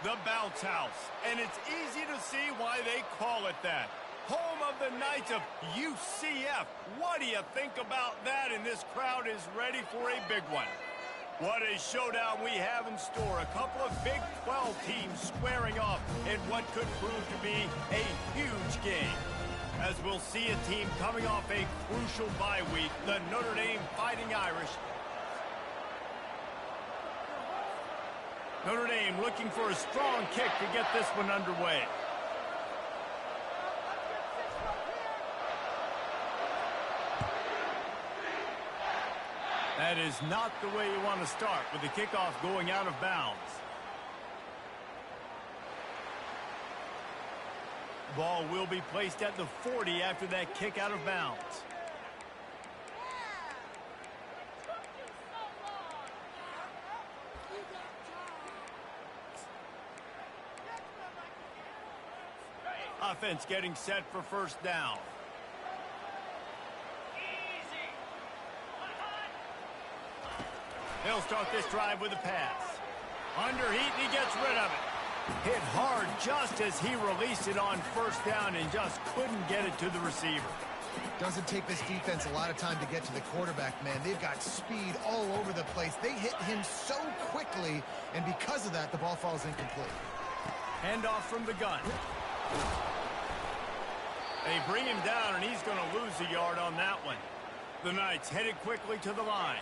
The bounce house, and it's easy to see why they call it that. Home of the Knights of UCF. What do you think about that? And this crowd is ready for a big one. What a showdown we have in store. A couple of Big 12 teams squaring off in what could prove to be a huge game. As we'll see a team coming off a crucial bye week, the Notre Dame Fighting Irish. Notre Dame looking for a strong kick to get this one underway. That is not the way you want to start with the kickoff going out of bounds. Ball will be placed at the 40 after that kick out of bounds. Offense getting set for first down. They'll start this drive with a pass. Under heat, and he gets rid of it. Hit hard just as he released it on first down and just couldn't get it to the receiver. Doesn't take this defense a lot of time to get to the quarterback, man. They've got speed all over the place. They hit him so quickly, and because of that, the ball falls incomplete. Handoff from the gun. They bring him down, and he's going to lose a yard on that one. The Knights headed quickly to the line.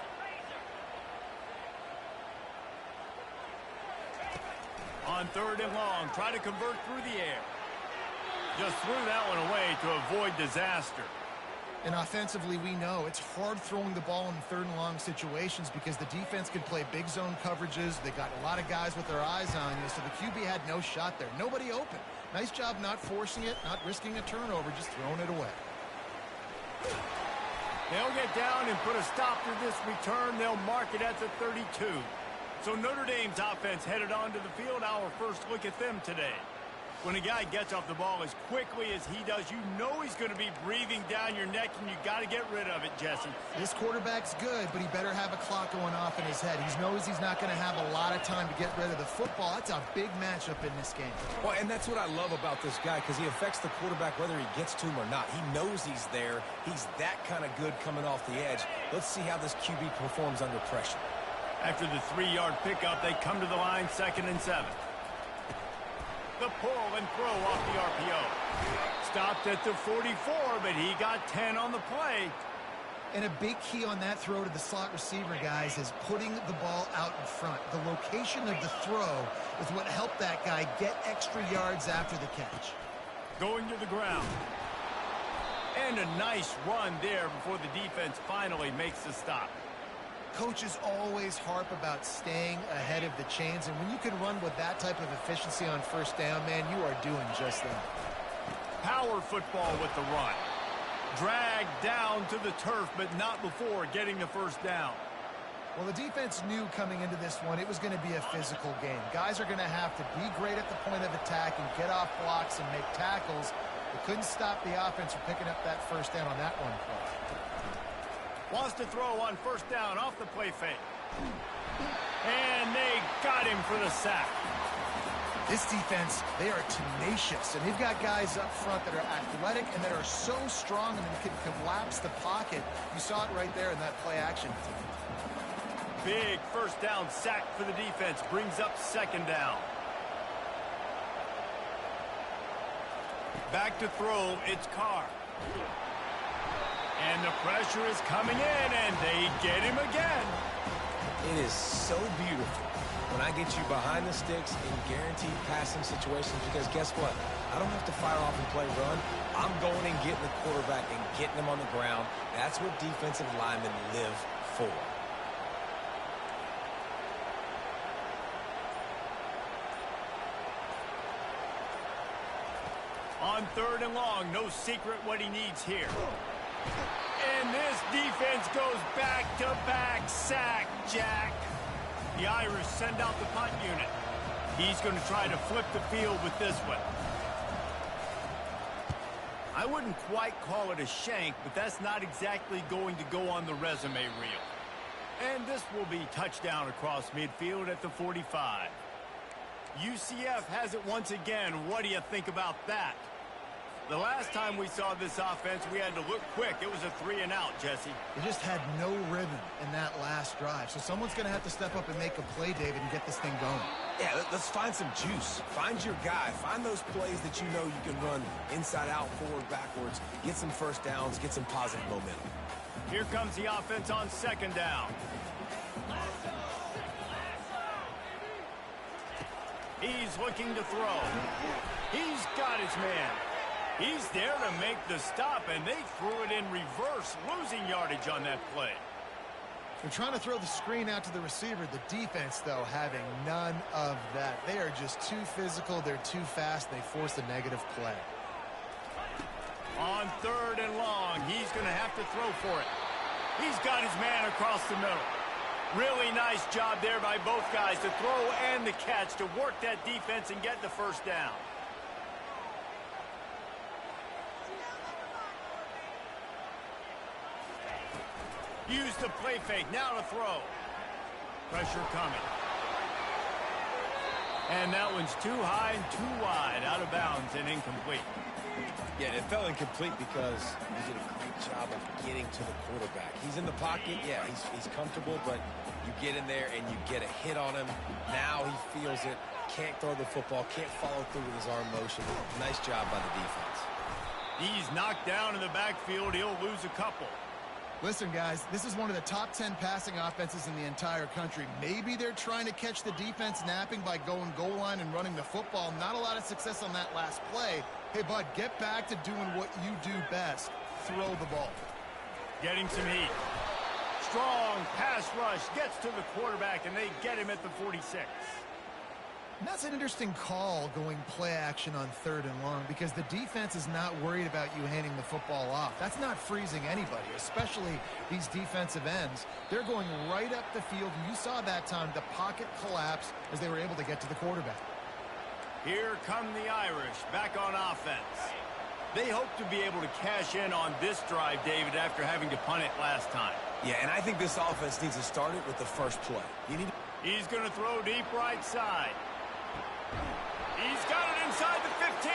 On third and long, try to convert through the air. Just threw that one away to avoid disaster. And offensively, we know it's hard throwing the ball in third and long situations because the defense can play big zone coverages. They got a lot of guys with their eyes on you, so the QB had no shot there. Nobody open. Nice job not forcing it, not risking a turnover, just throwing it away. They'll get down and put a stop to this return. They'll mark it at the 32. So Notre Dame's offense headed onto the field. Our first look at them today. When a guy gets off the ball as quickly as he does, you know he's going to be breathing down your neck, and you got to get rid of it, Jesse. This quarterback's good, but he better have a clock going off in his head. He knows he's not going to have a lot of time to get rid of the football. That's a big matchup in this game. Well, and that's what I love about this guy, because he affects the quarterback whether he gets to him or not. He knows he's there. He's that kind of good coming off the edge. Let's see how this QB performs under pressure. After the 3-yard pickup, they come to the line, 2nd and 7. The pull and throw off the RPO. Stopped at the 44, but he got 10 on the play. And a big key on that throw to the slot receiver, guys, is putting the ball out in front. The location of the throw is what helped that guy get extra yards after the catch. Going to the ground. And a nice run there before the defense finally makes the stop. Coaches always harp about staying ahead of the chains, and when you can run with that type of efficiency on first down, man, you are doing just that. Power football with the run. Dragged down to the turf, but not before getting the first down. Well, the defense knew coming into this one it was going to be a physical game. Guys are going to have to be great at the point of attack and get off blocks and make tackles. They couldn't stop the offense from picking up that first down on that one play. Wants to throw on first down off the play fake. And they got him for the sack. This defense, they are tenacious, and they've got guys up front that are athletic and that are so strong and can collapse the pocket. You saw it right there in that play action. Big first down sack for the defense. Brings up 2nd down. Back to throw, it's Carr. And the pressure is coming in, and they get him again. It is so beautiful when I get you behind the sticks in guaranteed passing situations, because guess what? I don't have to fire off and play run. I'm going and getting the quarterback and getting him on the ground. That's what defensive linemen live for. On 3rd and long, no secret what he needs here. And this defense goes back-to-back sack, Jack. The Irish send out the punt unit. He's going to try to flip the field with this one. I wouldn't quite call it a shank, but that's not exactly going to go on the resume reel. And this will be touchdown across midfield at the 45. UCF has it once again. What do you think about that? The last time we saw this offense, we had to look quick. It was a 3-and-out, Jesse. They just had no rhythm in that last drive. So someone's going to have to step up and make a play, David, and get this thing going. Yeah, let's find some juice. Find your guy. Find those plays that you know you can run inside out, forward, backwards. Get some first downs. Get some positive momentum. Here comes the offense on 2nd down. He's looking to throw. He's got his man. He's there to make the stop, and they threw it in reverse, losing yardage on that play. They're trying to throw the screen out to the receiver. The defense, though, having none of that. They are just too physical. They're too fast. They force a negative play. On 3rd and long, he's going to have to throw for it. He's got his man across the middle. Really nice job there by both guys to throw and the catch to work that defense and get the first down. Use the play fake. Now to throw. Pressure coming. And that one's too high and too wide. Out of bounds and incomplete. Yeah, it fell incomplete because he did a great job of getting to the quarterback. He's in the pocket. Yeah, he's comfortable, but you get in there and you get a hit on him. Now he feels it. Can't throw the football. Can't follow through with his arm motion. Nice job by the defense. He's knocked down in the backfield. He'll lose a couple. Listen, guys, this is one of the top 10 passing offenses in the entire country. Maybe they're trying to catch the defense napping by going goal line and running the football. Not a lot of success on that last play. Hey, bud, get back to doing what you do best. Throw the ball. Getting some heat. Strong pass rush gets to the quarterback, and they get him at the 46. And that's an interesting call, going play action on 3rd and long, because the defense is not worried about you handing the football off. That's not freezing anybody, especially these defensive ends. They're going right up the field, and you saw that time the pocket collapse as they were able to get to the quarterback. Here come the Irish back on offense. They hope to be able to cash in on this drive, David, after having to punt it last time. Yeah, and I think this offense needs to start it with the first play. He's going to throw deep right side. He's got it inside the 15.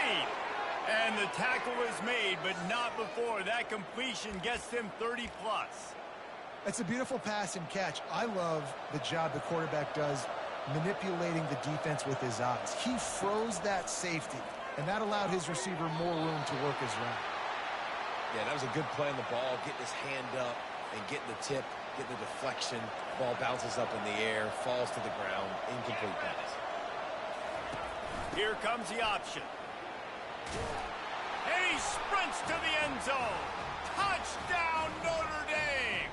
And the tackle is made, but not before. That completion gets them 30-plus. It's a beautiful pass and catch. I love the job the quarterback does manipulating the defense with his eyes. He froze that safety, and that allowed his receiver more room to work his route. Yeah, that was a good play on the ball, getting his hand up and getting the tip, getting the deflection. Ball bounces up in the air, falls to the ground, incomplete pass. Here comes the option. And he sprints to the end zone. Touchdown, Notre Dame!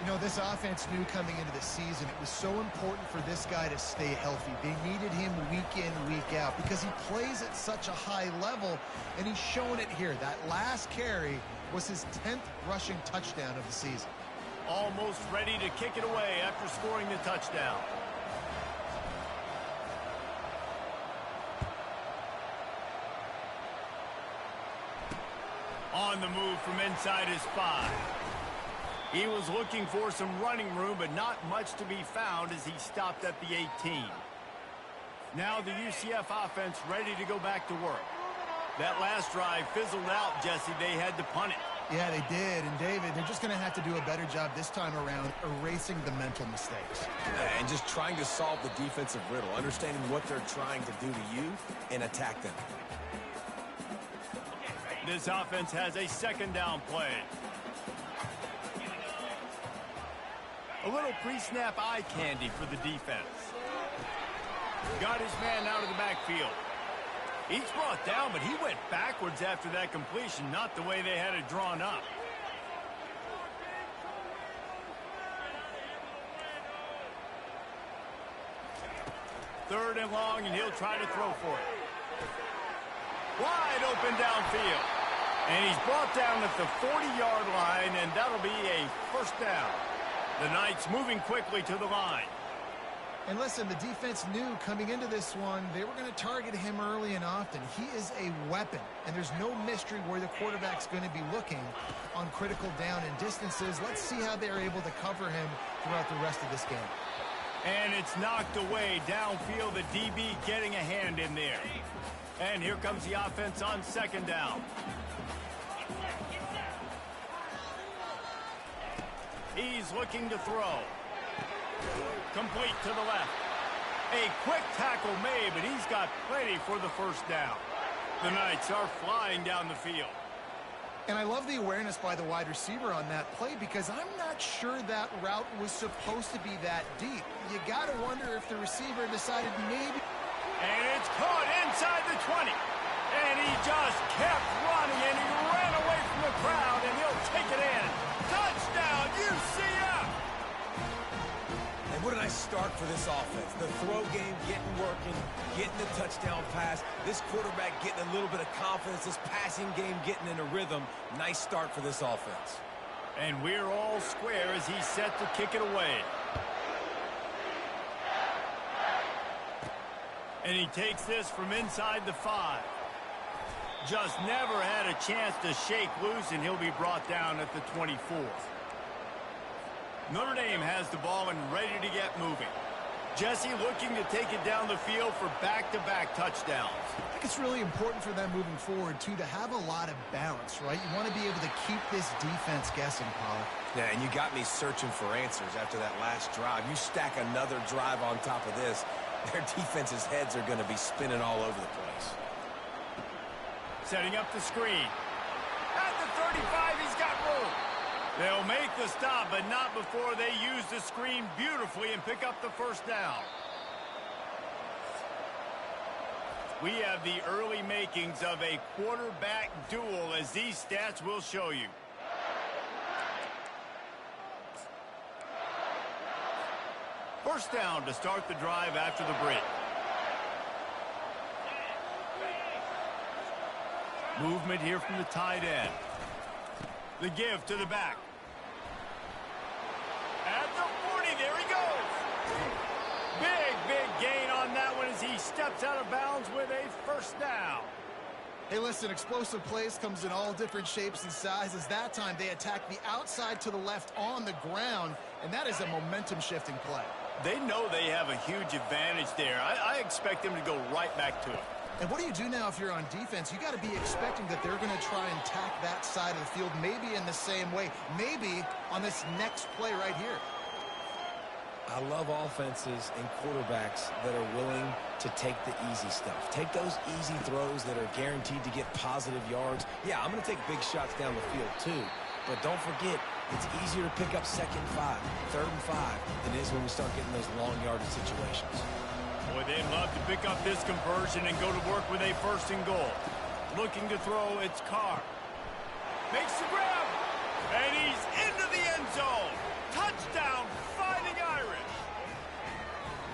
You know, this offense knew coming into the season it was so important for this guy to stay healthy. They needed him week in, week out because he plays at such a high level, and he's shown it here. That last carry was his 10th rushing touchdown of the season. Almost ready to kick it away after scoring the touchdown. On the move from inside his 5. He was looking for some running room, but not much to be found as he stopped at the 18. Now the UCF offense ready to go back to work. That last drive fizzled out, Jesse. They had to punt it. Yeah, they did. And, David, they're just going to have to do a better job this time around erasing the mental mistakes. And just trying to solve the defensive riddle, understanding what they're trying to do to you and attack them. This offense has a 2nd down play. A little pre-snap eye candy for the defense. Got his man out of the backfield. He's brought down, but he went backwards after that completion, not the way they had it drawn up. Third and long, and he'll try to throw for it. Wide open downfield. And he's brought down at the 40-yard line, and that'll be a first down. The Knights moving quickly to the line. And listen, the defense knew coming into this one, they were going to target him early and often. He is a weapon, and there's no mystery where the quarterback's going to be looking on critical down and distances. Let's see how they're able to cover him throughout the rest of this game. And it's knocked away downfield. The DB getting a hand in there. And here comes the offense on second down. He's looking to throw. Complete to the left. A quick tackle made, but he's got plenty for the first down. The Knights are flying down the field. And I love the awareness by the wide receiver on that play because I'm not sure that route was supposed to be that deep. You got to wonder if the receiver decided maybe. And it's caught inside the 20. And he just kept running, and he ran away from the crowd, and he'll take it in. Touchdown, UCF! And what a nice start for this offense. The throw game getting working, getting the touchdown pass. This quarterback getting a little bit of confidence. This passing game getting in a rhythm. Nice start for this offense. And we're all square as he's set to kick it away. And he takes this from inside the 5. Just never had a chance to shake loose, and he'll be brought down at the 24. Notre Dame has the ball and ready to get moving. Jesse looking to take it down the field for back-to-back touchdowns. I think it's really important for them moving forward, too, to have a lot of balance, right? You want to be able to keep this defense guessing, Pollard. Yeah, and you got me searching for answers after that last drive. You stack another drive on top of this, their defense's heads are going to be spinning all over the place. Setting up the screen. At the 35, he's got room. They'll make the stop, but not before they use the screen beautifully and pick up the first down. We have the early makings of a quarterback duel, as these stats will show you. First down to start the drive after the break. Movement here from the tight end. The give to the back. At the 40, there he goes. Big gain on that one as he steps out of bounds with a first down. Hey, listen, explosive plays comes in all different shapes and sizes. That time they attack the outside to the left on the ground, and that is a momentum-shifting play. They know they have a huge advantage there. I expect them to go right back to it. And what do you do now if you're on defense? You got to be expecting that they're going to try and tack that side of the field, maybe in the same way, maybe on this next play right here. I love offenses and quarterbacks that are willing to take the easy stuff. Take those easy throws that are guaranteed to get positive yards. Yeah, I'm going to take big shots down the field too. But don't forget, it's easier to pick up 2nd and 5, 3rd and 5 than it is when we start getting those long yardage situations. Boy, they'd love to pick up this conversion and go to work with a 1st and goal. Looking to throw, it's Carr. Makes the grab, and he's into the end zone. Touchdown, Fighting Irish.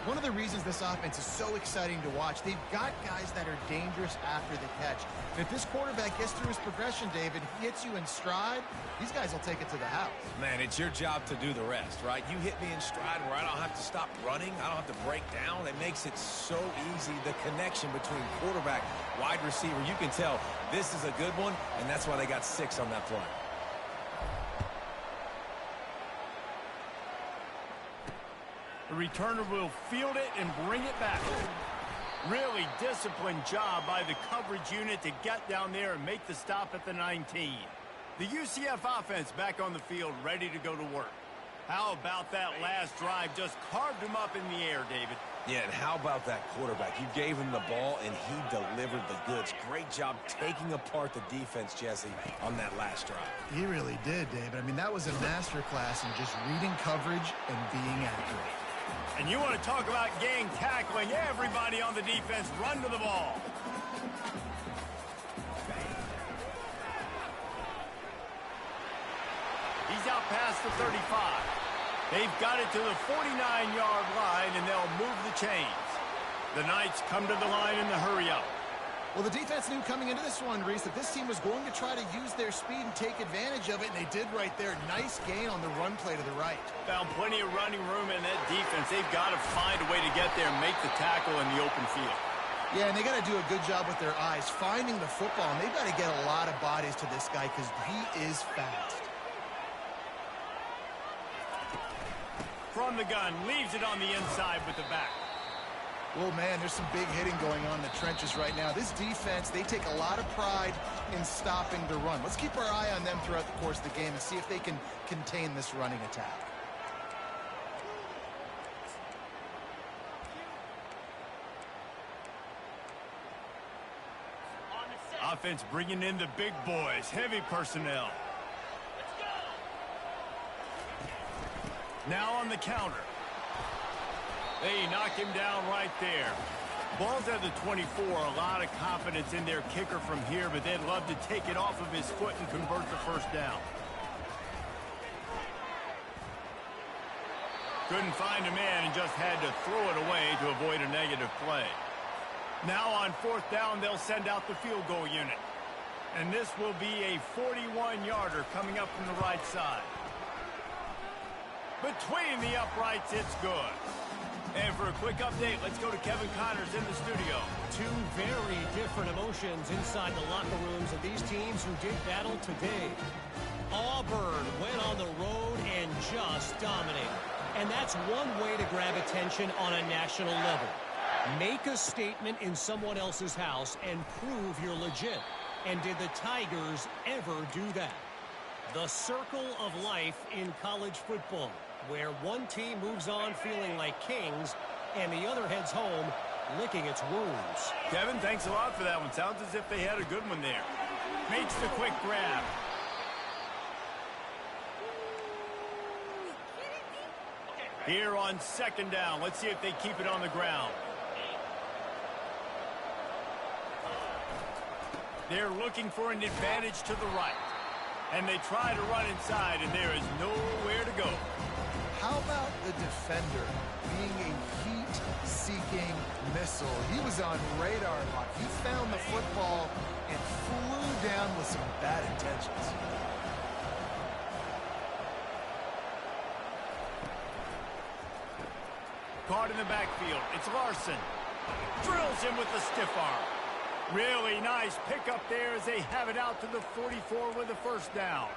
One of the reasons this offense is so exciting to watch, they've got guys that are dangerous after the catch. And if this quarterback gets through his progression, David, he hits you in stride, these guys will take it to the house. Man, it's your job to do the rest, right? You hit me in stride where I don't have to stop running. I don't have to break down. It makes it so easy. The connection between quarterback, wide receiver, you can tell this is a good one, and that's why they got 6 on that play. The returner will field it and bring it back. Really disciplined job by the coverage unit to get down there and make the stop at the 19. The UCF offense back on the field, ready to go to work. How about that last drive? Just carved him up in the air, David. Yeah, and how about that quarterback? You gave him the ball, and he delivered the goods. Great job taking apart the defense, Jesse, on that last drive. He really did, David. I mean, that was a masterclass in just reading coverage and being accurate. And you want to talk about gang tackling, everybody on the defense run to the ball. He's out past the 35. They've got it to the 49-yard line, and they'll move the chains. The Knights come to the line in the hurry-up. Well, the defense knew coming into this one, Reese, that this team was going to try to use their speed and take advantage of it, and they did right there. Nice gain on the run play to the right. Found plenty of running room in that defense. They've got to find a way to get there and make the tackle in the open field. Yeah, and they got to do a good job with their eyes, finding the football, and they've got to get a lot of bodies to this guy because he is fast. from the gun. Leaves it on the inside with the back. Well, man, there's some big hitting going on in the trenches right now. This defense, they take a lot of pride in stopping the run. Let's keep our eye on them throughout the course of the game and see if they can contain this running attack. Offense bringing in the big boys. Heavy personnel. Now on the counter. They knock him down right there. Ball's at the 24. A lot of confidence in their kicker from here, but they'd love to take it off of his foot and convert the first down. Couldn't find a man and just had to throw it away to avoid a negative play. Now on fourth down, they'll send out the field goal unit. And this will be a 41-yarder coming up from the right side. Between the uprights, it's good. And for a quick update, let's go to Kevin Connors in the studio. Two very different emotions inside the locker rooms of these teams who did battle today. Auburn went on the road and just dominated. And that's one way to grab attention on a national level. Make a statement in someone else's house and prove you're legit. And did the Tigers ever do that? The circle of life in college football, where one team moves on feeling like kings and the other heads home licking its wounds. Kevin, thanks a lot for that one. Sounds as if they had a good one there. Makes the quick grab. Here on second down, let's see if they keep it on the ground. They're looking for an advantage to the right. And they try to run inside, and there is nowhere to go. How about the defender being a heat-seeking missile? He was on radar lock. He found the football and flew down with some bad intentions. Caught in the backfield. It's Larson. Drills him with the stiff arm. Really nice pickup there as they have it out to the 44 with the first down.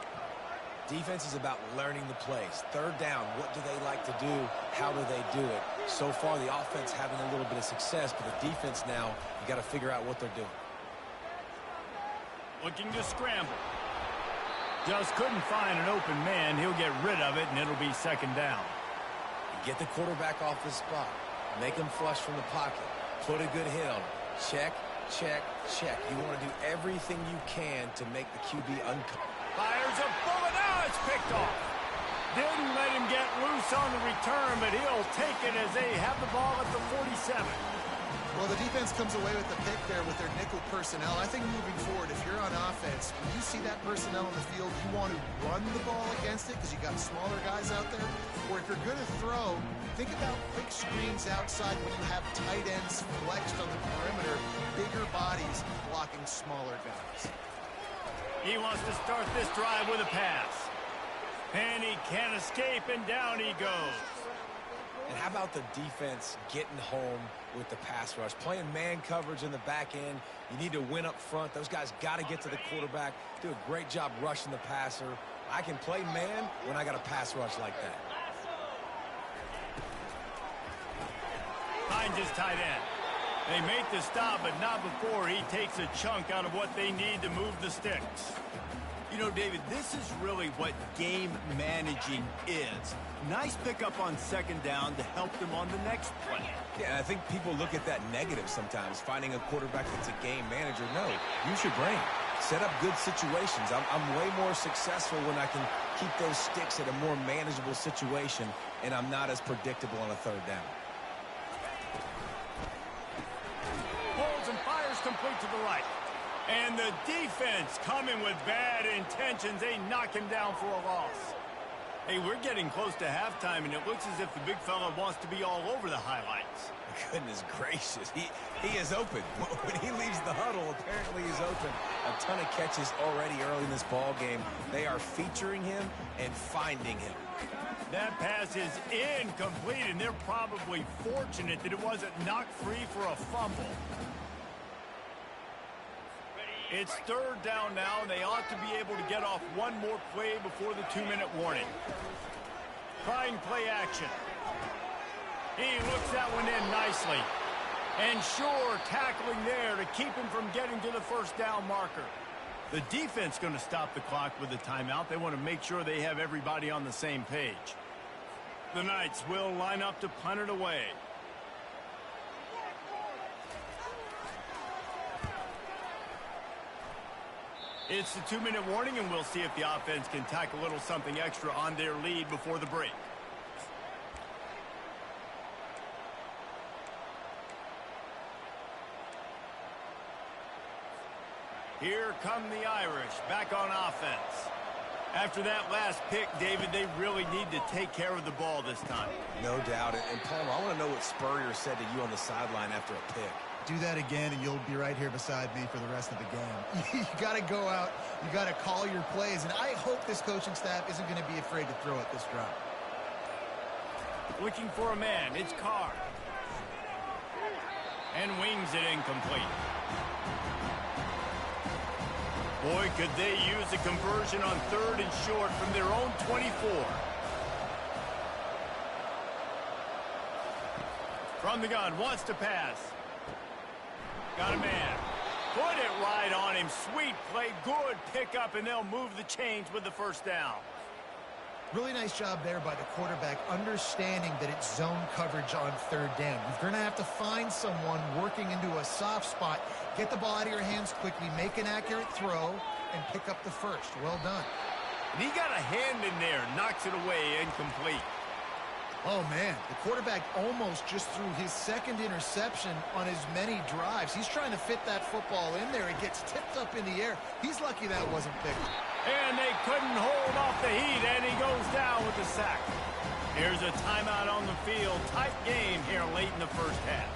Defense is about learning the plays. Third down, what do they like to do? How do they do it? So far, the offense having a little bit of success, but the defense now, you got to figure out what they're doing. Looking to scramble. Just couldn't find an open man. He'll get rid of it, and it'll be second down. Get the quarterback off his spot. Make him flush from the pocket. Put a good hit on him. Check, check, check. You want to do everything you can to make the QB uncomfortable. Fires a bullet. Now it's picked off. Didn't let him get loose on the return, but he'll take it as they have the ball at the 47. Well, the defense comes away with the pick there with their nickel personnel. I think moving forward, if you're on offense, when you see that personnel on the field, you want to run the ball against it because you got smaller guys out there. Or if you're going to throw, think about quick screens outside when you have tight ends flexed on the perimeter, bigger bodies blocking smaller guys. He wants to start this drive with a pass. And he can't escape, and down he goes. And how about the defense getting home with the pass rush? Playing man coverage in the back end. You need to win up front. Those guys got to get to the quarterback. Do a great job rushing the passer. I can play man when I got a pass rush like that. Finds his tight end. They make the stop, but not before he takes a chunk out of what they need to move the sticks. You know, David, this is really what game managing is. Nice pickup on second down to help them on the next play. Yeah, I think people look at that negative sometimes, finding a quarterback that's a game manager. No, use your brain. Set up good situations. I'm way more successful when I can keep those sticks at a more manageable situation, and I'm not as predictable on a third down. Holds and fires complete to the right. And the defense coming with bad intentions. They knock him down for a loss. Hey, we're getting close to halftime, and it looks as if the big fella wants to be all over the highlights. Goodness gracious. He is open. When he leaves the huddle, apparently he's open. A ton of catches already early in this ball game. They are featuring him and finding him. That pass is incomplete, and they're probably fortunate that it wasn't knocked free for a fumble. It's third down now, and they ought to be able to get off one more play before the 2-minute warning. Trying play action. He looks that one in nicely. And sure, tackling there to keep him from getting to the first down marker. The defense going to stop the clock with a timeout. They want to make sure they have everybody on the same page. The Knights will line up to punt it away. It's the 2-minute warning, and we'll see if the offense can tack a little something extra on their lead before the break. Here come the Irish back on offense. After that last pick, David, they really need to take care of the ball this time. No doubt. And Palmer, I want to know what Spurrier said to you on the sideline after a pick. Do that again, and you'll be right here beside me for the rest of the game. You got to go out. You got to call your plays, and I hope this coaching staff isn't going to be afraid to throw it this drive. Looking for a man. It's Carr. And wings it incomplete. Boy, could they use a conversion on 3rd and short from their own 24. From the gun, wants to pass. Got a man. Put it right on him. Sweet play, good pickup, and they'll move the chains with the first down. Really nice job there by the quarterback, understanding that it's zone coverage on 3rd down. You're going to have to find someone working into a soft spot, get the ball out of your hands quickly, make an accurate throw, and pick up the first. Well done. And he got a hand in there, knocks it away, incomplete. Oh, man, the quarterback almost just threw his 2nd interception on as many drives. He's trying to fit that football in there. It gets tipped up in the air. He's lucky that wasn't picked. And they couldn't hold off the heat, and he goes down with the sack. Here's a timeout on the field. Tight game here late in the first half.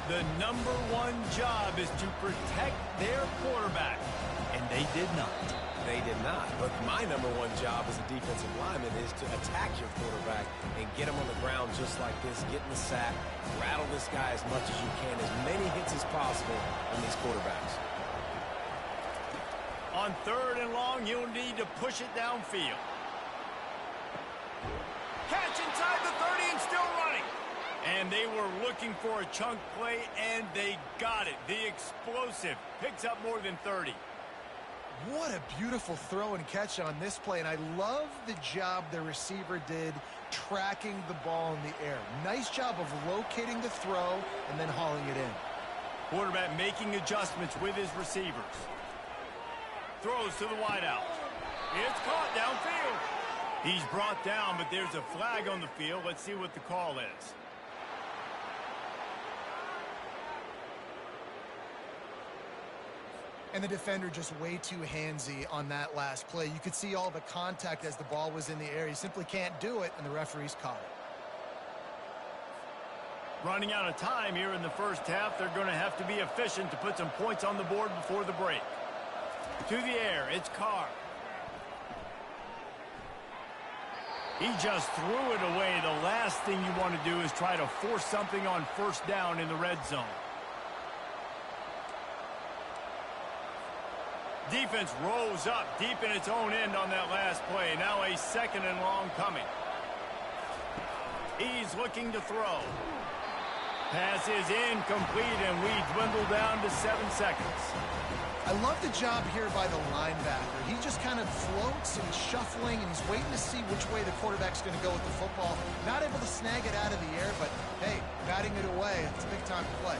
The #1 job is to protect their quarterback, and they did not. They did not. But my #1 job as a defensive lineman is to attack your quarterback and get him on the ground just like this, get in the sack, rattle this guy as much as you can, as many hits as possible on these quarterbacks. On 3rd and long, you'll need to push it downfield. Catch inside the 30 and still running. And they were looking for a chunk play, and they got it. The explosive picks up more than 30. What a beautiful throw and catch on this play, and I love the job the receiver did tracking the ball in the air. Nice job of locating the throw and then hauling it in. Quarterback making adjustments with his receivers. Throws to the wideout. It's caught downfield. He's brought down, but there's a flag on the field. Let's see what the call is. And the defender just way too handsy on that last play. You could see all the contact as the ball was in the air. He simply can't do it, and the referees caught it. Running out of time here in the first half. They're going to have to be efficient to put some points on the board before the break. To the air, it's Carr. He just threw it away. The last thing you want to do is try to force something on 1st down in the red zone. Defense rose up deep in its own end on that last play. Now a 2nd and long coming. He's looking to throw. Pass is incomplete, and we dwindle down to 7 seconds. I love the job here by the linebacker. He just kind of floats and shuffling, and he's waiting to see which way the quarterback's going to go with the football. Not able to snag it out of the air, but, hey, batting it away, it's a big-time play.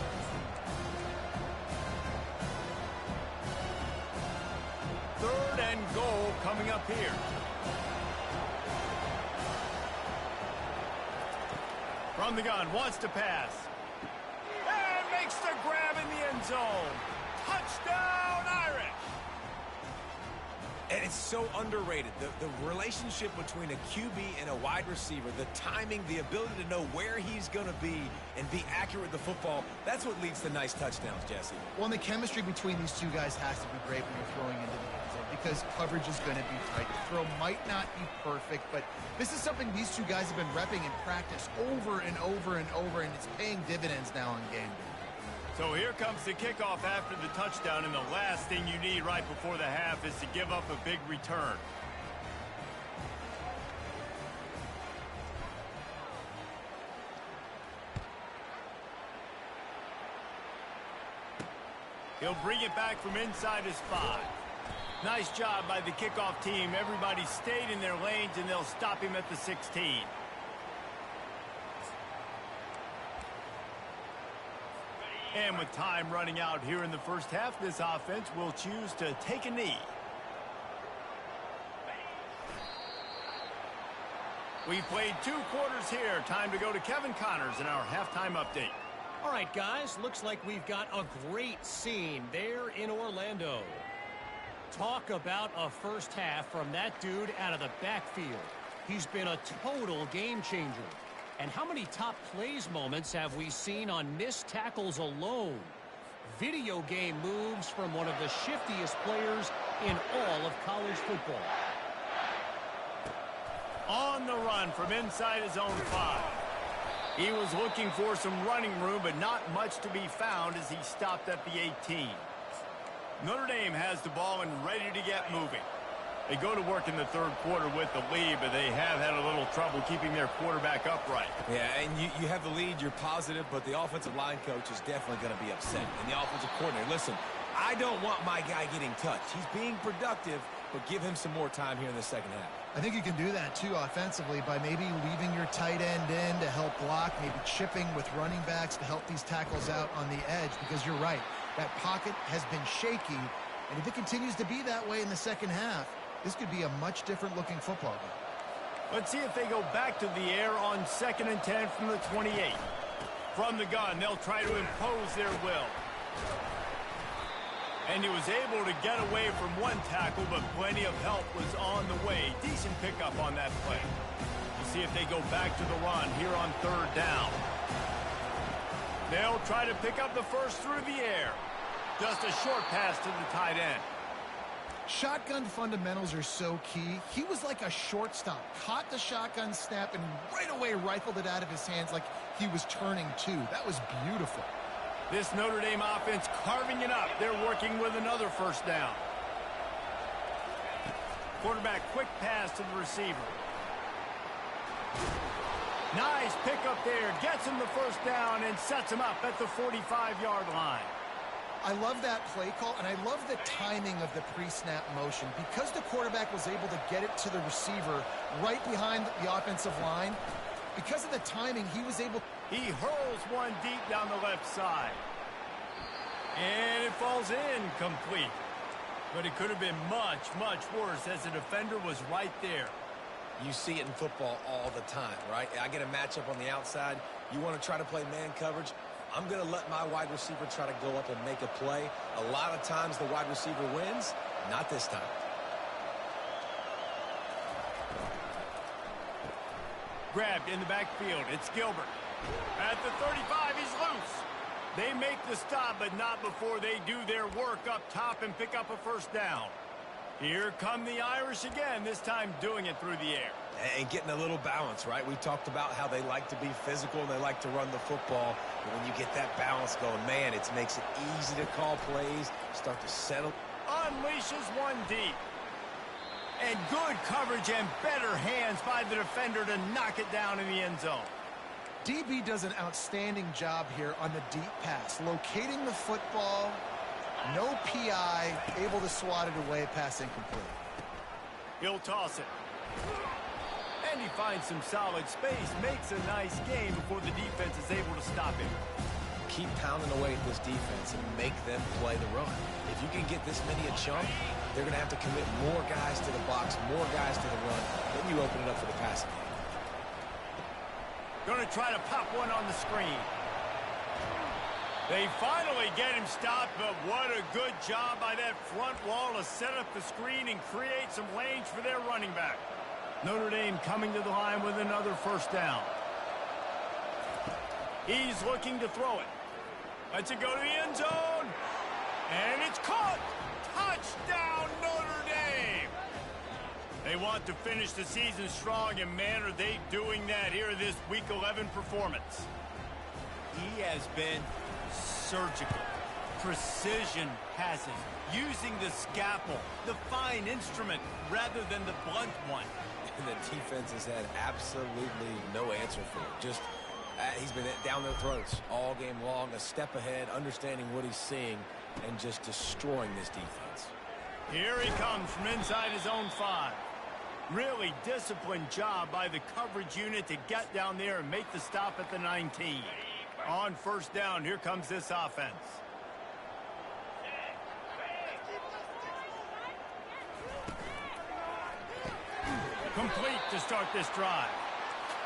Third and goal coming up here. From the gun, wants to pass. And makes the grab in the end zone. Touchdown, Irish! And it's so underrated. The relationship between a QB and a wide receiver, the timing, the ability to know where he's going to be and be accurate with the football, that's what leads to nice touchdowns, Jesse. Well, and the chemistry between these two guys has to be great when you're throwing into the end zone because coverage is going to be tight. The throw might not be perfect, but this is something these two guys have been repping in practice over and over and over, and it's paying dividends now on game day. So here comes the kickoff after the touchdown, and the last thing you need right before the half is to give up a big return. He'll bring it back from inside his 5. Nice job by the kickoff team. Everybody stayed in their lanes, and they'll stop him at the 16. And with time running out here in the first half, this offense will choose to take a knee. We've played 2 quarters here. Time to go to Kevin Connors in our halftime update. All right, guys, looks like we've got a great scene there in Orlando. Talk about a first half from that dude out of the backfield. He's been a total game changer. And how many top plays moments have we seen on missed tackles alone? Video game moves from one of the shiftiest players in all of college football. On the run from inside his own 5. He was looking for some running room, but not much to be found as he stopped at the 18. Notre Dame has the ball and ready to get moving. They go to work in the third quarter with the lead, but they have had a little trouble keeping their quarterback upright. Yeah, and you have the lead, you're positive, but the offensive line coach is definitely going to be upset. And the offensive coordinator, listen, I don't want my guy getting touched. He's being productive, but give him some more time here in the second half. I think you can do that, too, offensively, by maybe leaving your tight end in to help block, maybe chipping with running backs to help these tackles out on the edge, because you're right. That pocket has been shaky, and if it continues to be that way in the second half, this could be a much different-looking football game. Let's see if they go back to the air on 2nd and 10 from the 28. From the gun, they'll try to impose their will. And he was able to get away from one tackle, but plenty of help was on the way. Decent pickup on that play. We'll see if they go back to the run here on 3rd down. They'll try to pick up the first through the air. Just a short pass to the tight end. Shotgun fundamentals are so key. He was like a shortstop. Caught the shotgun snap and right away rifled it out of his hands like he was turning two. That was beautiful. This Notre Dame offense carving it up. They're working with another first down. Quarterback quick pass to the receiver. Nice pickup there. Gets him the first down and sets him up at the 45-yard line. I love that play call, and I love the timing of the pre-snap motion. Because the quarterback was able to get it to the receiver right behind the offensive line, because of the timing, he was able... He hurls one deep down the left side. And it falls in complete. But it could have been much, much worse as the defender was right there. You see it in football all the time, right? I get a matchup on the outside. You want to try to play man coverage? I'm going to let my wide receiver try to go up and make a play. A lot of times the wide receiver wins. Not this time. Grabbed in the backfield. It's Gilbert. At the 35, he's loose. They make the stop, but not before they do their work up top and pick up a first down. Here come the Irish again, this time doing it through the air. And getting a little balance, right? We talked about how they like to be physical and they like to run the football. But when you get that balance going, man, it makes it easy to call plays, start to settle. Unleashes one deep. And good coverage and better hands by the defender to knock it down in the end zone. DB does an outstanding job here on the deep pass, locating the football, no PI, able to swat it away, pass incomplete. He'll toss it. And he finds some solid space, makes a nice game before the defense is able to stop him. Keep pounding away at this defense and make them play the run. If you can get this many a chunk, they're going to have to commit more guys to the box, more guys to the run. Then you open it up for the passing game. Going to try to pop one on the screen. They finally get him stopped, but what a good job by that front wall to set up the screen and create some lanes for their running back. Notre Dame coming to the line with another first down. He's looking to throw it. Lets it go to the end zone. And it's caught. Touchdown, Notre Dame. They want to finish the season strong, and man, are they doing that here in this Week 11 performance. He has been surgical, precision passing, using the scalpel, the fine instrument, rather than the blunt one. And the defense has had absolutely no answer for it. Just He's been down their throats all game long, a step ahead, understanding what he's seeing, and just destroying this defense. Here he comes from inside his own 5. Really disciplined job by the coverage unit to get down there and make the stop at the 19. On first down, here comes this offense. Complete to start this drive.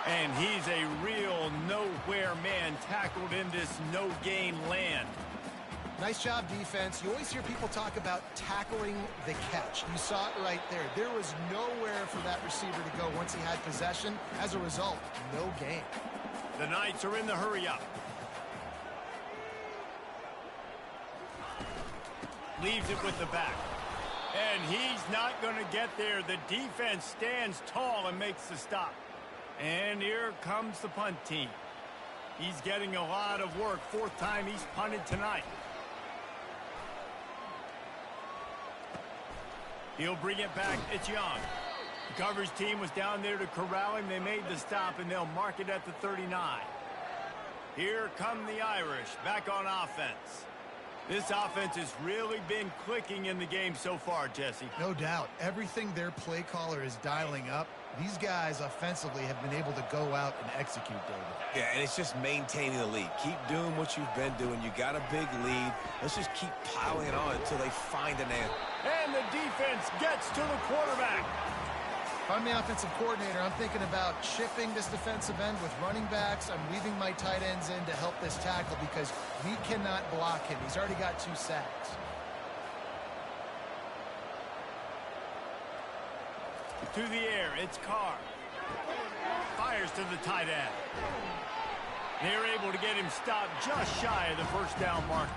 And he's a real nowhere man tackled in this no-gain land. Nice job, defense. You always hear people talk about tackling the catch. You saw it right there. There was nowhere for that receiver to go once he had possession. As a result, no gain. The Knights are in the hurry-up. Leaves it with the back. And he's not going to get there. The defense stands tall and makes the stop. And here comes the punt team. He's getting a lot of work. 4th time he's punted tonight. He'll bring it back. It's Young. The coverage team was down there to corral him. They made the stop, and they'll mark it at the 39. Here come the Irish back on offense. This offense has really been clicking in the game so far, Jesse. No doubt. Everything their play caller is dialing up, these guys offensively have been able to go out and execute, David. Yeah, and it's just maintaining the lead. Keep doing what you've been doing. You got a big lead. Let's just keep piling it on until they find an end. And the defense gets to the quarterback. If I'm the offensive coordinator, I'm thinking about shifting this defensive end with running backs. I'm leaving my tight ends in to help this tackle because we cannot block him. He's already got 2 sacks. To the air, it's Carr. Fires to the tight end. They're able to get him stopped just shy of the first down marker.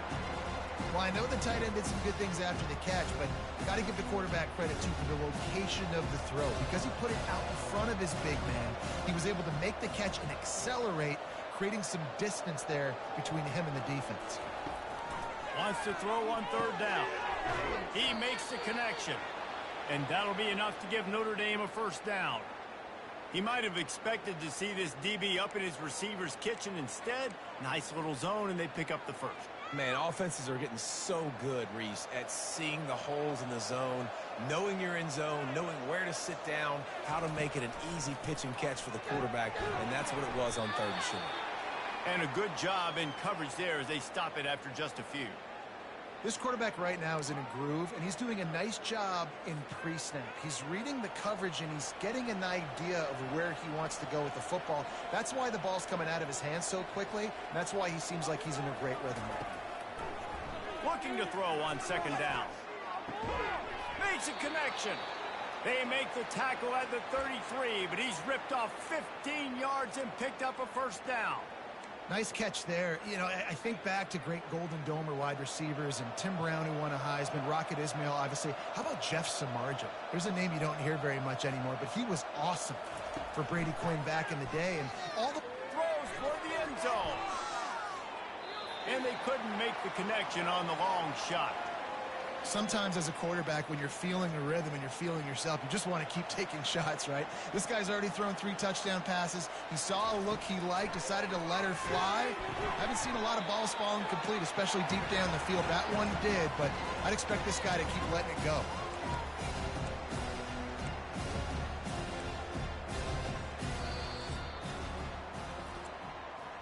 Well, I know the tight end did some good things after the catch, but got to give the quarterback credit, too, for the location of the throw. Because he put it out in front of his big man, he was able to make the catch and accelerate, creating some distance there between him and the defense. Wants to throw on 3rd down. He makes the connection. And that'll be enough to give Notre Dame a first down. He might have expected to see this DB up in his receiver's kitchen. Instead, nice little zone, and they pick up the first. Man, offenses are getting so good, Reese, at seeing the holes in the zone, knowing you're in zone, knowing where to sit down, how to make it an easy pitch and catch for the quarterback, and that's what it was on 3rd and short. And a good job in coverage there as they stop it after just a few. This quarterback right now is in a groove, and he's doing a nice job in pre-snap. He's reading the coverage, and he's getting an idea of where he wants to go with the football. That's why the ball's coming out of his hands so quickly, and that's why he seems like he's in a great rhythm right now. Looking to throw on 2nd down. Makes a connection. They make the tackle at the 33, but he's ripped off 15 yards and picked up a first down. Nice catch there. You know, I think back to great Golden Domer wide receivers and Tim Brown, who won a Heisman, Rocket Ismail, obviously. How about Jeff Samardzija? There's a name you don't hear very much anymore, but he was awesome for Brady Quinn back in the day. And all the throws for the end zone. And they couldn't make the connection on the long shot. Sometimes as a quarterback, when you're feeling a rhythm and you're feeling yourself, you just want to keep taking shots, right? This guy's already thrown 3 touchdown passes. He saw a look he liked, decided to let her fly. Haven't seen a lot of balls falling complete, especially deep down the field. That one did, but I'd expect this guy to keep letting it go.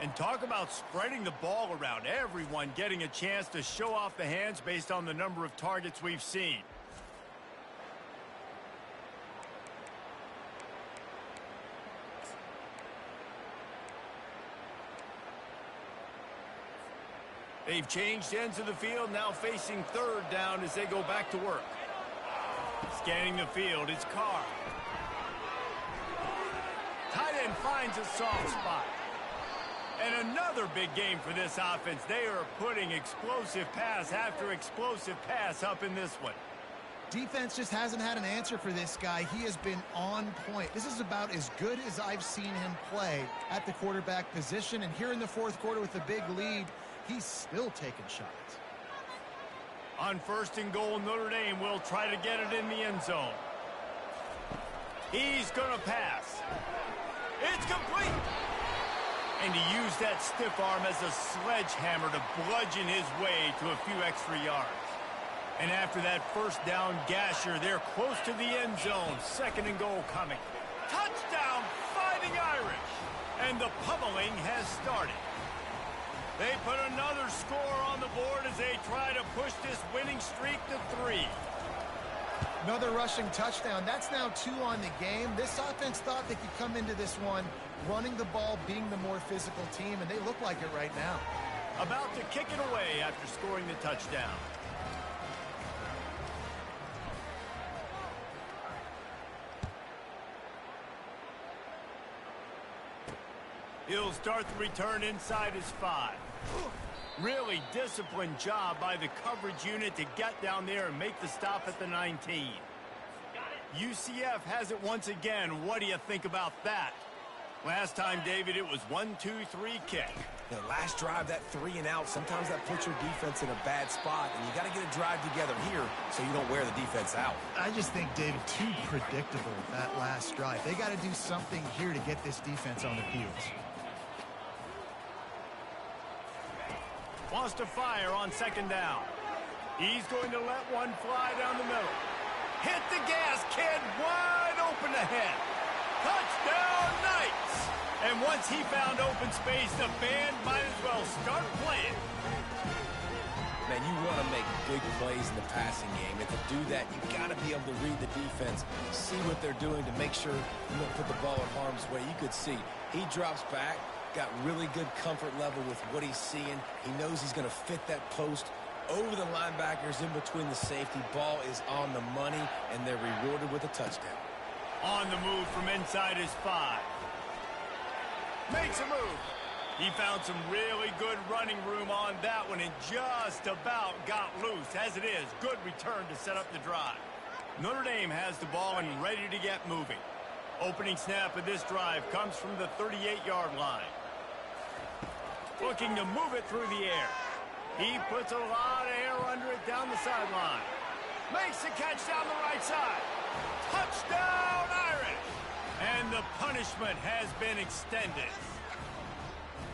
And talk about spreading the ball around. Everyone getting a chance to show off the hands based on the number of targets we've seen. They've changed ends of the field, now facing 3rd down as they go back to work. Scanning the field, it's Carr. Tight end finds a soft spot. And another big game for this offense. They are putting explosive pass after explosive pass up in this one. Defense just hasn't had an answer for this guy. He has been on point. This is about as good as I've seen him play at the quarterback position. And here in the 4th quarter with a big lead, he's still taking shots. On 1st and goal, Notre Dame will try to get it in the end zone. He's going to pass. It's complete. And he used that stiff arm as a sledgehammer to bludgeon his way to a few extra yards. And after that first down gasher, they're close to the end zone. 2nd and goal coming. Touchdown, Fighting Irish. And the pummeling has started. They put another score on the board as they try to push this winning streak to 3. Another rushing touchdown. That's now 2 on the game. This offense thought they could come into this one running the ball, being the more physical team, and they look like it right now. About to kick it away after scoring the touchdown. He'll start the return inside his 5. Really disciplined job by the coverage unit to get down there and make the stop at the 19. UCF has it once again. What do you think about that? Last time, David, it was 1-2-3 kick. The last drive, that 3 and out, sometimes that puts your defense in a bad spot, and you got to get a drive together here so you don't wear the defense out. I just think, David, too predictable, that last drive. They got to do something here to get this defense on their heels. Wants to fire on 2nd down. He's going to let one fly down the middle. Hit the gas, kid. Wide open ahead. Touchdown, Knights. And once he found open space, the band might as well start playing. Man, you want to make big plays in the passing game. And to do that, you got to be able to read the defense, see what they're doing to make sure you don't put the ball in harm's way. You could see he drops back. Got really good comfort level with what he's seeing. He knows he's going to fit that post over the linebackers in between the safety. Ball is on the money, and they're rewarded with a touchdown. On the move from inside his 5. Makes a move. He found some really good running room on that one and just about got loose. As it is, good return to set up the drive. Notre Dame has the ball and ready to get moving. Opening snap of this drive comes from the 38-yard line. Looking to move it through the air. He puts a lot of air under it down the sideline. Makes the catch down the right side. Touchdown, Irish! And the punishment has been extended.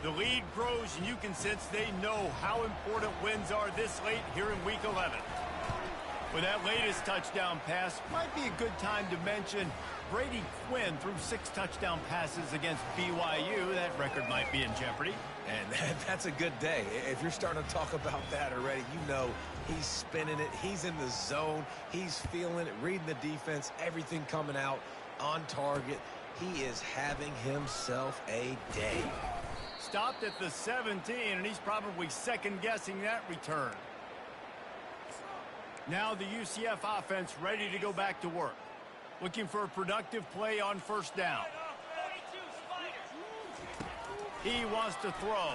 The lead grows, and you can sense they know how important wins are this late here in Week 11. With that latest touchdown pass, might be a good time to mention Brady Quinn threw 6 touchdown passes against BYU. That record might be in jeopardy. And that's a good day. If you're starting to talk about that already, you know he's spinning it. He's in the zone. He's feeling it, reading the defense, everything coming out on target. He is having himself a day. Stopped at the 17, and he's probably second-guessing that return. Now the UCF offense ready to go back to work. Looking for a productive play on 1st down. He wants to throw.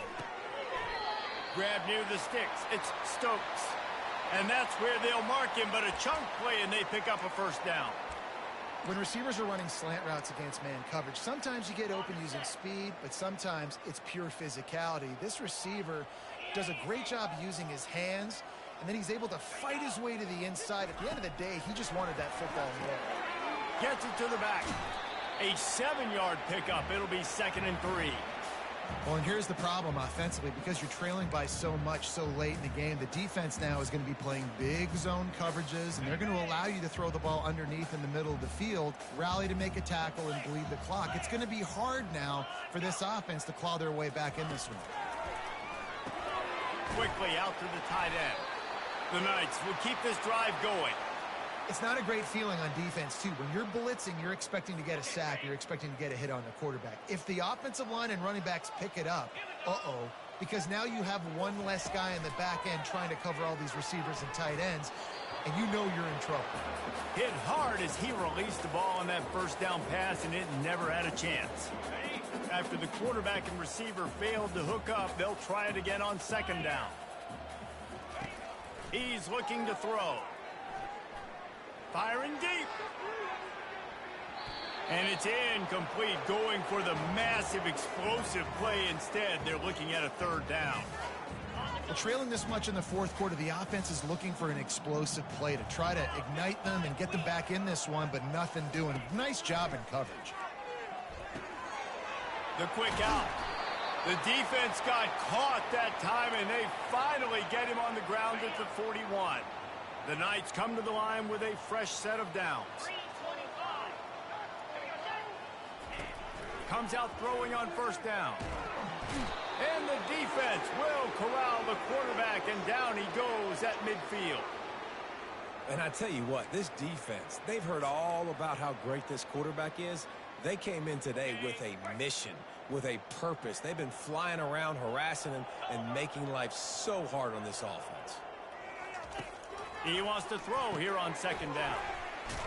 Grab near the sticks. It's Stokes. And that's where they'll mark him, but a chunk play, and they pick up a 1st down. When receivers are running slant routes against man coverage, sometimes you get open using speed, but sometimes it's pure physicality. This receiver does a great job using his hands, and then he's able to fight his way to the inside. At the end of the day, he just wanted that football in there. Gets it to the back. A 7-yard pickup. It'll be 2nd and 3. Well, and here's the problem offensively. Because you're trailing by so much so late in the game, the defense now is going to be playing big zone coverages, and they're going to allow you to throw the ball underneath in the middle of the field, rally to make a tackle, and bleed the clock. It's going to be hard now for this offense to claw their way back in this one. Quickly out to the tight end. The Knights will keep this drive going. It's not a great feeling on defense, too. When you're blitzing, you're expecting to get a sack. You're expecting to get a hit on the quarterback. If the offensive line and running backs pick it up, because now you have one less guy in the back end trying to cover all these receivers and tight ends, and you know you're in trouble. Hit hard as he released the ball on that 1st down pass, and it never had a chance. After the quarterback and receiver failed to hook up, they'll try it again on 2nd down. He's looking to throw. Firing deep. And it's incomplete, going for the massive explosive play instead. They're looking at a 3rd down. Well, trailing this much in the 4th quarter, the offense is looking for an explosive play to try to ignite them and get them back in this one, but nothing doing. Nice job in coverage. The quick out. The defense got caught that time, and they finally get him on the ground at the 41. The Knights come to the line with a fresh set of downs. Comes out throwing on first down. And the defense will corral the quarterback, and down he goes at midfield. And I tell you what, this defense, they've heard all about how great this quarterback is. They came in today with a mission, with a purpose. They've been flying around, harassing him, and making life so hard on this offense. He wants to throw here on second down.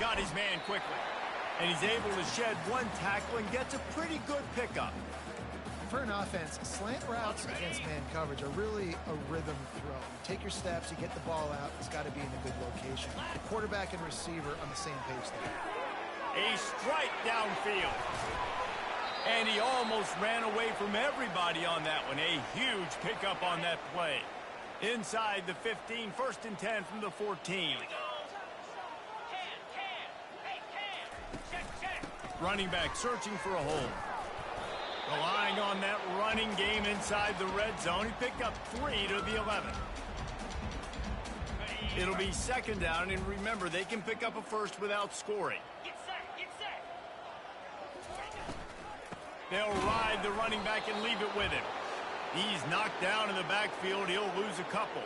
Got his man quickly. And he's able to shed one tackle and gets a pretty good pickup. For an offense, slant routes against man coverage are really a rhythm throw. You take your steps, you get the ball out, it's got to be in a good location. The quarterback and receiver on the same page there. A strike downfield. And he almost ran away from everybody on that one. A huge pickup on that play. Inside the 15, 1st and 10 from the 14. Running back searching for a hole. Relying on that running game inside the red zone. He picked up 3 to the 11. It'll be second down, and remember, they can pick up a first without scoring. They'll ride the running back and leave it with him. He's knocked down in the backfield. He'll lose a couple.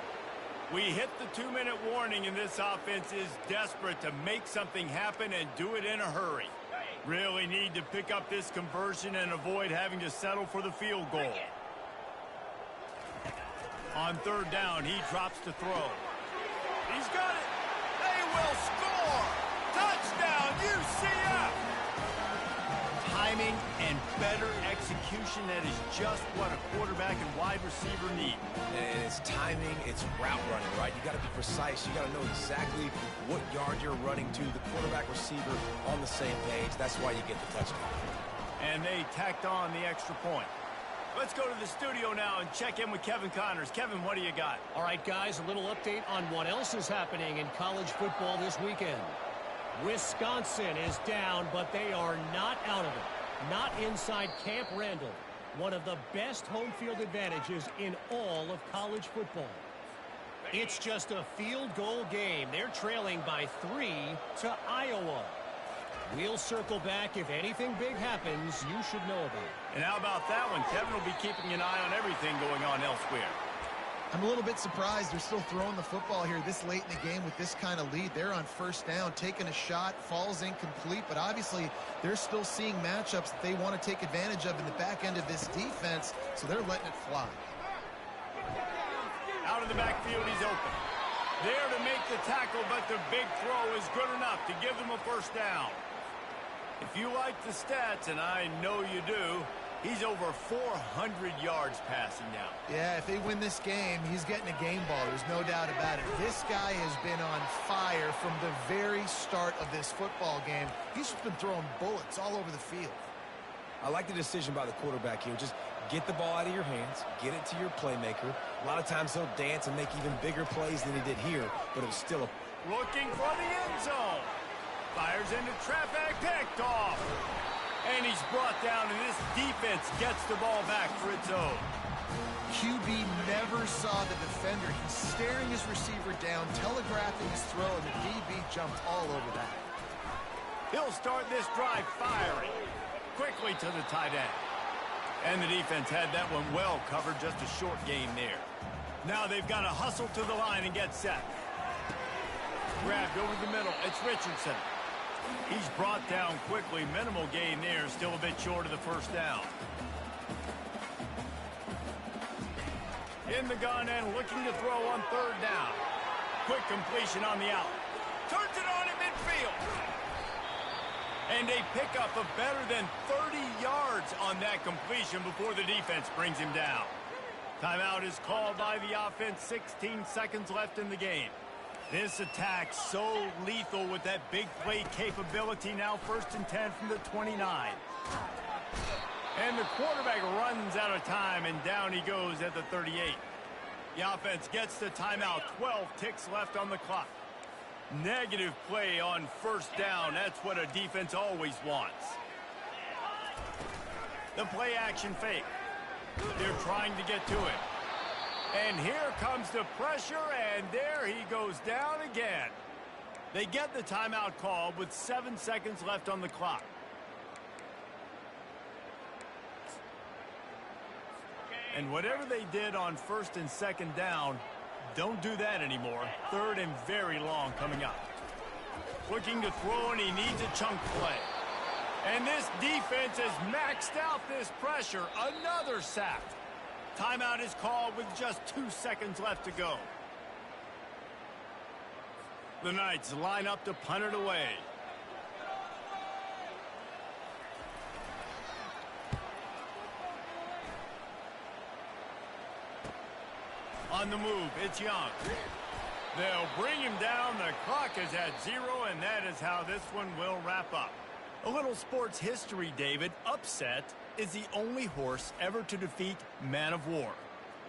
We hit the 2-minute warning, and this offense is desperate to make something happen and do it in a hurry. Really need to pick up this conversion and avoid having to settle for the field goal. On third down, he drops to throw. He's got it. They will score. Touchdown, UCF. Timing and better execution, that is just what a quarterback and wide receiver need. And it's timing, it's route running, right? You got to be precise. You got to know exactly what yard you're running to. The quarterback receiver on the same page. That's why you get the touchdown. And they tacked on the extra point. Let's go to the studio now and check in with Kevin Connors. Kevin, what do you got? All right, guys, a little update on what else is happening in college football this weekend. Wisconsin is down, but they are not out of it. Not inside Camp Randall, one of the best home field advantages in all of college football. It's just a field goal game. They're trailing by 3 to Iowa. We'll circle back. If anything big happens, you should know about it. And how about that one? Kevin will be keeping an eye on everything going on elsewhere. I'm a little bit surprised they're still throwing the football here this late in the game with this kind of lead. They're on first down, taking a shot, falls incomplete, but obviously they're still seeing matchups that they want to take advantage of in the back end of this defense, so they're letting it fly. Out of the backfield, he's open. There to make the tackle, but the big throw is good enough to give them a first down. If you like the stats, and I know you do, he's over 400 yards passing now. Yeah, if they win this game, he's getting a game ball. There's no doubt about it. This guy has been on fire from the very start of this football game. He's just been throwing bullets all over the field. I like the decision by the quarterback here. Just get the ball out of your hands, get it to your playmaker. A lot of times he'll dance and make even bigger plays than he did here, but it was still a... Looking for the end zone. Fires into traffic, picked off. And he's brought down, and this defense gets the ball back for its own. QB never saw the defender. He's staring his receiver down, telegraphing his throw, and the DB jumped all over that. He'll start this drive firing quickly to the tight end. And the defense had that one well covered, just a short game there. Now they've got to hustle to the line and get set. Grabbed over the middle. It's Richardson. He's brought down quickly. Minimal gain there. Still a bit short of the first down. In the gun and looking to throw on third down. Quick completion on the out. Turns it on in midfield. And a pickup of better than 30 yards on that completion before the defense brings him down. Timeout is called by the offense. 16 seconds left in the game. This attack so lethal with that big play capability. Now 1st and 10 from the 29. And the quarterback runs out of time, and down he goes at the 38. The offense gets the timeout. 12 ticks left on the clock. Negative play on first down. That's what a defense always wants. The play action fake. They're trying to get to it. And here comes the pressure, and there he goes down again. They get the timeout call with 7 seconds left on the clock. And whatever they did on 1st and 2nd down, don't do that anymore. 3rd and very long coming up. Looking to throw, and he needs a chunk play. And this defense has maxed out this pressure. Another sack. Timeout is called with just 2 seconds left to go. The Knights line up to punt it away. On the move, it's Young. They'll bring him down. The clock is at 0, and that is how this one will wrap up. A little sports history, David. Upset is the only horse ever to defeat Man of War.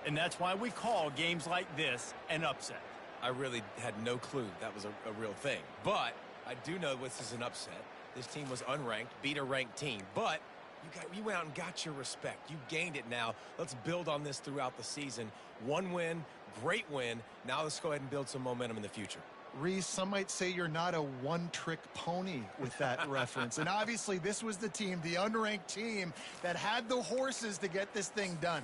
And that's why we call games like this an upset. I really had no clue that was a real thing. But I do know this is an upset. This team was unranked, beat a ranked team. But you went out and got your respect. You gained it now. Let's build on this throughout the season. One win, great win. Now let's go ahead and build some momentum in the future. Reese, some might say you're not a one-trick pony with that reference. And obviously this was the team, the unranked team, that had the horses to get this thing done.